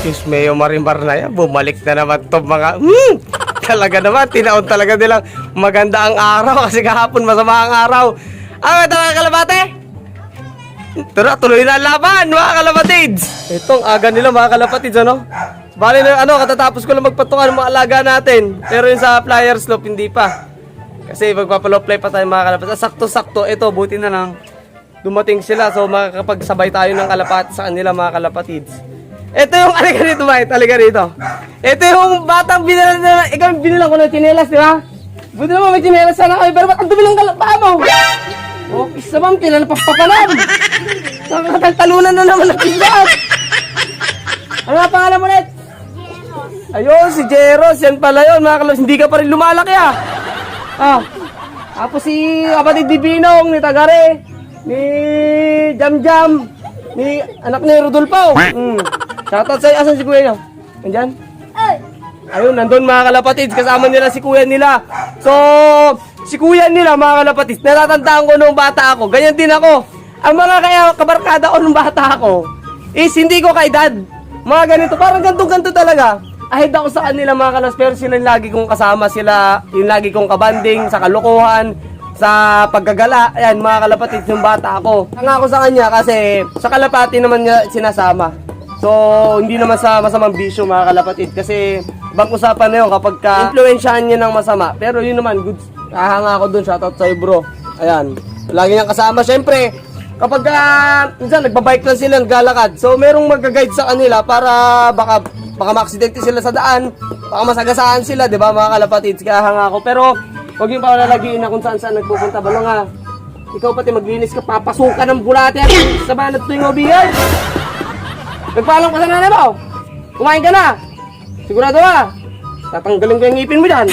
Diyos Mayo Marimar na yan, bumalik na naman to mga, talaga naman, tinaon talaga nilang maganda ang araw kasi kahapon masama ang araw. Ito mga kalapate! Tara, tuloy na ang laban mga kalapatids! Itong aga nila mga kalapatids, ano? Bali na, katatapos ko lang magpatukan ng mga alaga natin. Pero yung sa flyer slope, hindi pa. Kasi magpapaloplay pa tayo mga kalapatids. Sakto-sakto, ito, buti na lang. Dumating sila, so makakapagsabay tayo ng kalapati sa kanila mga kalapatids. Ito yung, alika dito ba? Alika dito. Ito yung batang binilang na, ikaw binilang ko ng chinelas, di ba? Buti naman may chinelas sana kayo, pero ba't ang dumi ng kalapaa mo? Oh, isa bang pinalapagpapalan? Nakakatalunan na naman ang pinag. Ano nga pangalan mo ulit? Ayun, si Jeros, yan pala yun, mga kalapatids. Hindi ka pa rin lumalaki Tapos si kapatid Divino, ni Tagare, ni Jamjam, ni anak ni Rodolfo. Shoutout sa'yo. Asan si kuya nyo? Nandyan? Ayun, nandun mga kalapatids. Kasama nila si kuya nila. So, si kuya nila mga kalapatids, natatandaan ko nung bata ako. Ganyan din ako. Ang mga kaya kabarkada ko nung bata ako is hindi ko kaedad. Mga ganito, parang ganto-ganto talaga. Ahid ako sa kanila mga kalapatids, pero sila yung lagi kong kasama. Sila yung lagi kong kabanding sa kalokohan, sa paggagala. Ayan mga kalapatids, yung bata ako. Nangako sa kanya kasi sa kalapati naman niya sinasama. So, hindi naman sa masamang bisyo mga kalapatid. Kasi, bang usapan na yun kapag ka-influensyahan niya ng masama. Pero yun naman, good. Kahanga ako dun, shoutout sa'yo bro. Ayan, lagi niyang kasama. Siyempre, kapag minsan, nagbabike lang sila, naglalakad. So, merong mag-guide sa kanila para baka ma-aksidente sila sa daan. Baka masagasaan sila, di ba mga kalapatid. Kahanga ako. Pero, huwag yung palalagiin na kung saan nagpupunta. Balong ha. Ikaw pati maglinis ka, papasukan ng bulate. Sa banat tuwing mabiyan. Nagpaalam ka sa nanay mo. Kumain ka na. Sigurado ka. Tatanggalin ko yung ngipin mo dyan.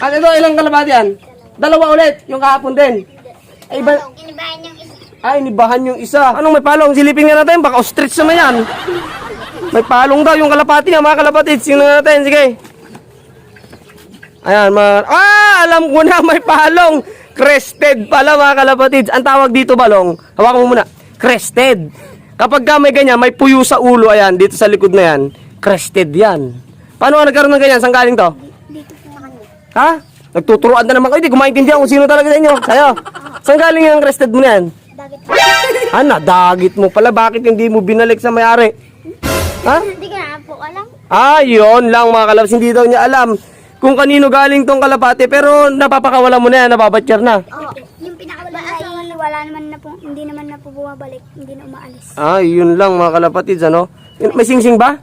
At ito, ilang kalapati yan? Dalawa ulit. Yung kahapon din. Ay, Inibahan yung isa. Ay, inibahan yung isa. Anong may palong? Silipin nga natin. Baka ostrich naman yan. May palong daw yung kalapati niya, mga kalapatid. Sino natin? Sige. Ayan, mga... alam ko na may palong. Crested pala, mga kalapatids. Ang tawag dito, balong. Hawakan mo muna. Crested. Kapag ka may ganyan, may puyo sa ulo, ayan, dito sa likod na yan, crested yan. Paano ka nagkaroon ng ganyan? Saan galing to? Dito po sa kanya. Ha? Nagtuturuan na naman kayo, di ko maintindihan kung sino talaga sa inyo. Sa'yo. Saan galing yung crested mo na yan? Dagit. Nadagit mo pala. Bakit hindi mo binalik sa may-ari? Ha? Hindi ko na po alam. Yun lang mga kalapati. Hindi daw niya alam kung kanino galing tong kalapati, pero napapakawala mo na yan, nababatsyar na. Oo. Yung pinakawala ay wala naman na po, hindi naman na po bumabalik, hindi na umaalis. Yun lang mga kalapatids, ano? May singsing ba?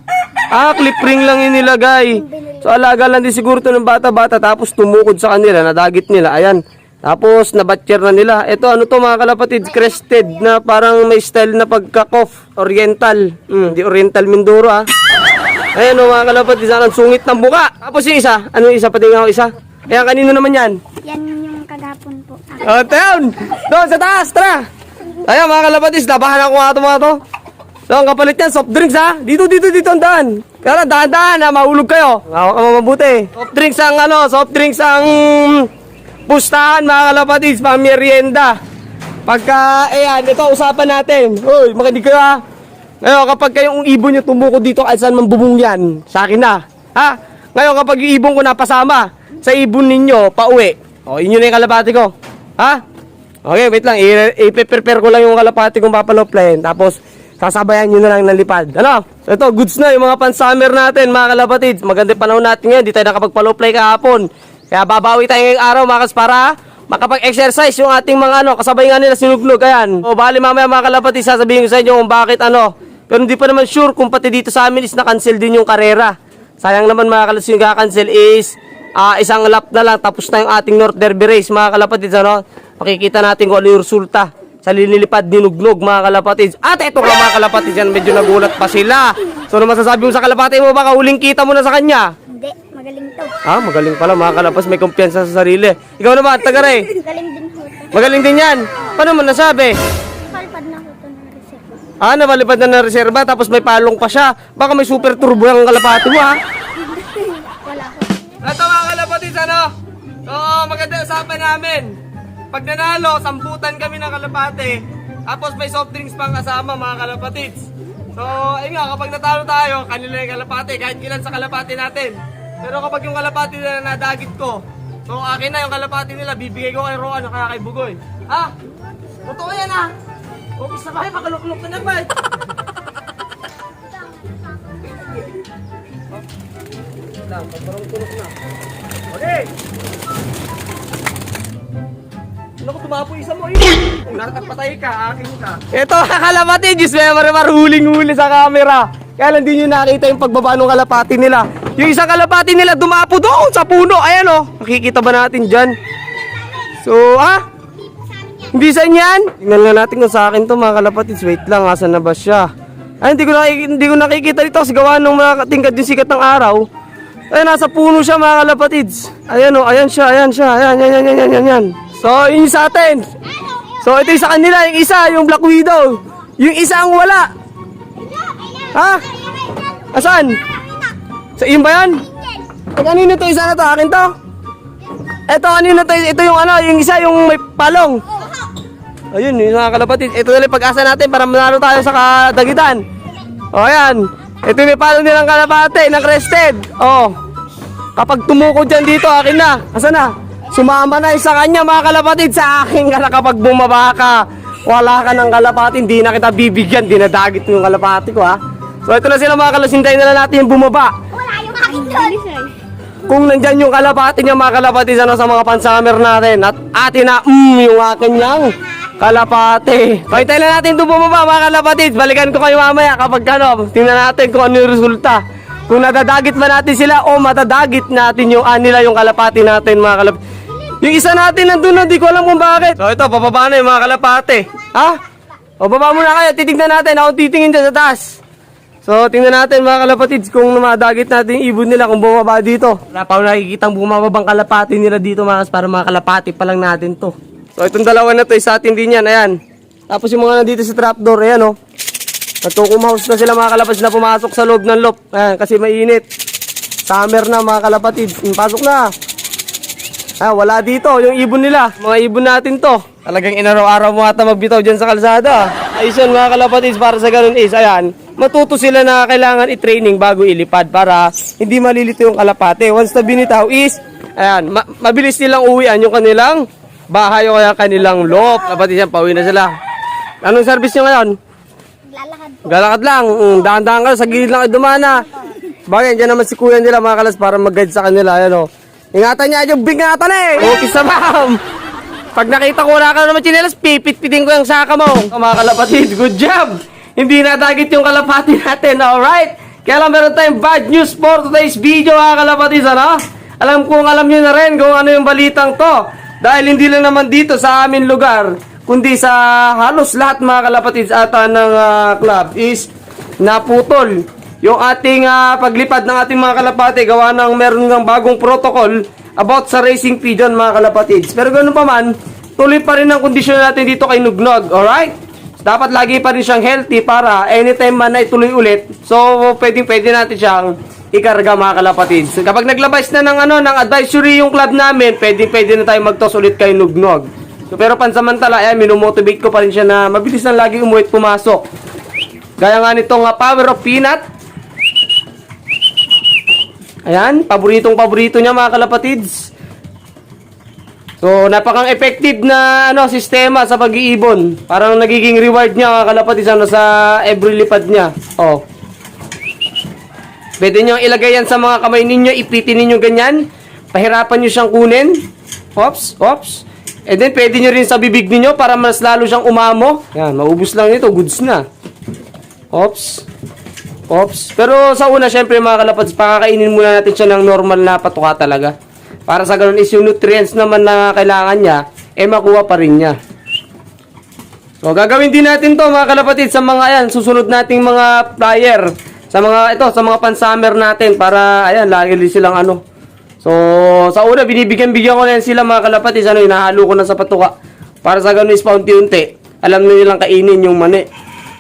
Clip ring lang yun nilagay. So alaga lang din siguro to ng bata-bata, tapos tumukod sa kanila, nadagit nila, ayan. Tapos nabatcher na nila. Ito ano to mga kalapatids, crested na parang may style na pagka-cough, oriental. Di oriental Mindoro Ayan o mga kalapatids, ang sungit ng buka. Tapos yung isa, ano yung isa? Patingin ako isa. Ayan, kanino naman yan? Yan yung kagapon po. Down! Doon sa taas, tara! Ayan mga kalapatids, labahan ako nga ito mga to. So, ang kapalit yan, soft drinks Dito ang daan. Kaya dahan-dahan mahulog kayo. Hawak ka mabuti. Soft drinks ang pustahan mga kalapatids, pang merienda. Pagka, ayan, ito usapan natin. Uy, makinig kayo Ngayon, kapag kayong ibon nyo tumukod dito, ay saan man bubong yan, sa akin na. Ngayon, kapag yung ibon ko napasama sa ibon ninyo, pauwi. Yun na yung kalapati ko. Okay, wait lang. I-prepare ko lang yung kalapati kong papaloplayin. Tapos, sasabayan nyo na lang ng lipad. Ano? Ito, goods na yung mga pan-summer natin, mga kalapatids. Maganda panahon natin ngayon. Di tayo nakapagpaloplay kahapon. Kaya babawi tayo ngayong araw, mga kas, para makapag-exercise yung ating mga kasabay nga nila sinugnog. Ayan. Bali mamaya mga kalapatids, sasabihin ko sa inyo kung bakit Pero hindi pa naman sure kung pati dito sa amin is na-cancel din yung karera. Sayang naman mga kalapatids, yung kaka-cancel is isang lap na lang tapos na yung ating North Derby race mga kalapatids. Makikita natin kung ano yung resulta sa linilipad ninugnog mga kalapatids. At ito nga mga kalapatids, yan medyo nagulat pa sila. So ano masasabi mo sa kalapati mo, baka huling kita mo na sa kanya? Hindi, magaling to. Magaling pala mga kalapatids, may kumpiyansa sa sarili. Ikaw naman, Tagare? Magaling din po to. Magaling din yan. Paano mo nasabi? Palpad na po to ng reserva. Nabalipad na ng reserba tapos may palong pa siya. Baka may super turbo ang kalapati mo Wala ko. Ito mga kalapatids, maganda usapan namin. Pag nanalo, sambutan kami ng kalapate. Tapos may soft drinks pang kasama mga kalapatids. So, ayun nga, kapag natalo tayo, kanila yung kalapati, kahit ilan sa kalapati natin. Pero kapag yung kalapati nila nadagit ko, so akin na yung kalapati nila, bibigay ko kay Roan o kaya kay Bugoy. Ha? Totoo yan ha? Okay, sabay, makaluklok ka naman. Lang, parang tulok na. Okay! Naku, tumapo isa mo. Nakapatay ka, akin ka. Ito, kalapati, Diyos may huling-huli sa camera. Kaya lang din nyo nakita yung pagbaba ng kalapati nila. Yung isang kalapati nila dumapo doon sa puno. Ayan o, nakikita ba natin dyan? So, hindi sa inyan? Tingnan nga natin kung sa akin to mga kalapatids. Wait lang, asan na ba siya? Ay, hindi ko nakikita dito kasi gawa nung tingkad yung sikat ng araw. Ay, nasa puno siya mga kalapatids. Ayan o, ayan siya. Ayan. So, yun sa atin. So, ito yung sa kanila. Yung isa, yung Black Widow. Yung isa ang wala. Ha? Asan? Sa iyo ba yan? Kanino to? Isa na to? Akin to? Ito, kanino to? Ito yung ano, yung isa, yung may palong. Ayun, yung mga kalapatid. Ito na lang pag-asa natin para manalo tayo sa kadagitan. O, ayan. Ito yung may palong nilang kalapate, ng crested. O, kapag tumuko dyan dito, akin na. Asan na? Sumama na sa kanya mga kalapatid. Sa akin ka na kapag bumaba ka. Wala ka ng kalapati, hindi na kita bibigyan. Dinadagit mo yung kalapati ko ha. So ito na sila mga kalasintay na lang natin yung bumaba. Wala yung akin doon. Kung nandyan yung kalapati niya mga kalapati sa mga pansamer natin. At atin na yung akin niyang kalapati. Pakitay na natin ito bumaba mga kalapati. Balikan ko kayo mamaya kapag ano. Tingnan natin kung ano yung resulta. Kung nadadagit ba natin sila o matadagit natin yung nila yung kalapati natin mga kalapati. Yung isa natin nandun na, di ko alam kung bakit. So ito, papaba na yung mga kalapate. Ha? O baba muna kayo, titignan natin. Ako titingin dyan sa taas. So tingnan natin mga kalapatids kung madagit natin yung ibon nila kung bumaba dito. Wala pa ako nakikitang bumababang kalapati nila dito mga para mga kalapati pa lang natin to. So itong dalawa na to, isa atin din yan, ayan. Tapos yung mga nandito sa trapdoor, ayan o. Natukumhouse na sila mga kalapatids na pumasok sa loob ng loop. Ayan, kasi mainit. Summer na mga kalapatids. Pasok na. Wala dito, yung ibon nila. Mga ibon natin to. Talagang inaraw-araw mo ata magbitaw dyan sa kalsada. Ayos yan mga kalapatids, para sa ganun is, ayan, matuto sila na kailangan i-training bago ilipad para hindi malilito yung kalapate. Once na binitaw is, ayan, mabilis nilang uwian yung kanilang bahay o kaya kanilang loop. Kapatid yan, pauwi na sila. Anong service nyo ngayon? Lalakad po. Galakad lang, dahan-dahan ka, sa gilid lang kayo dumana. Bagay, dyan naman si kuya nila mga kalas para mag-guide sa kanila, ayan o. Ingatan niya yung bingatan eh. Okay sa ma'am. Pag nakita ko wala ka naman chinelas, pipit-pitin ko yung saka mo. Mga kalapatid, good job. Hindi nadagit yung kalapati natin, alright? Kaya lang meron tayong bad news for today's video mga kalapatid, ano? Alam nyo na rin kung ano yung balitang to. Dahil hindi lang naman dito sa amin lugar, kundi sa halos lahat mga kalapatid ata ng club is naputol. Yung ating paglipad ng ating mga kalapati, gawa ng meron ng bagong protocol about sa racing fee dyan mga kalapatids. Pero ganoon pa man, tuloy pa rin ang kondisyon natin dito kay Nugnog, alright? Dapat lagi pa rin siyang healthy para anytime man na ituloy ulit. So, pwede natin siyang ikarga mga kalapatids. Kapag naglabas na ng advisory yung club namin, pwede na tayo magtos ulit kay Nugnog. So, pero pansamantala, minumotivate ko pa rin siya na mabilis na lagi umuwi at pumasok. Gaya nga nitong Power of Peanut. Ayan, paborito niya mga kalapatids. So, napakang effective na sistema sa pag-iibon. Parang nagiging reward niya mga kalapatids sa every lipad niya. Oh. Pwede niyo ilagay yan sa mga kamay ninyo, ipitin ninyo ganyan. Pahirapan niyo siyang kunin. Ops. And then pwede niyo rin sa bibig niyo para mas lalo siyang umamo. Yan, maubos lang nito, goods na. Ops. Pero sa una, syempre mga kalapatids, pakakainin muna natin siya ng normal na patuka talaga. Para sa ganun is yung nutrients naman na kailangan niya, makuha pa rin niya. So, gagawin din natin to mga kalapatids sa mga susunod nating mga flyer. Sa mga pan-summer natin para, lagi silang So, sa una, bigyan ko na yan sila mga kalapatids, hinahalo ko na sa patuka. Para sa ganun is paunti-unti, alam na nilang kainin yung mani.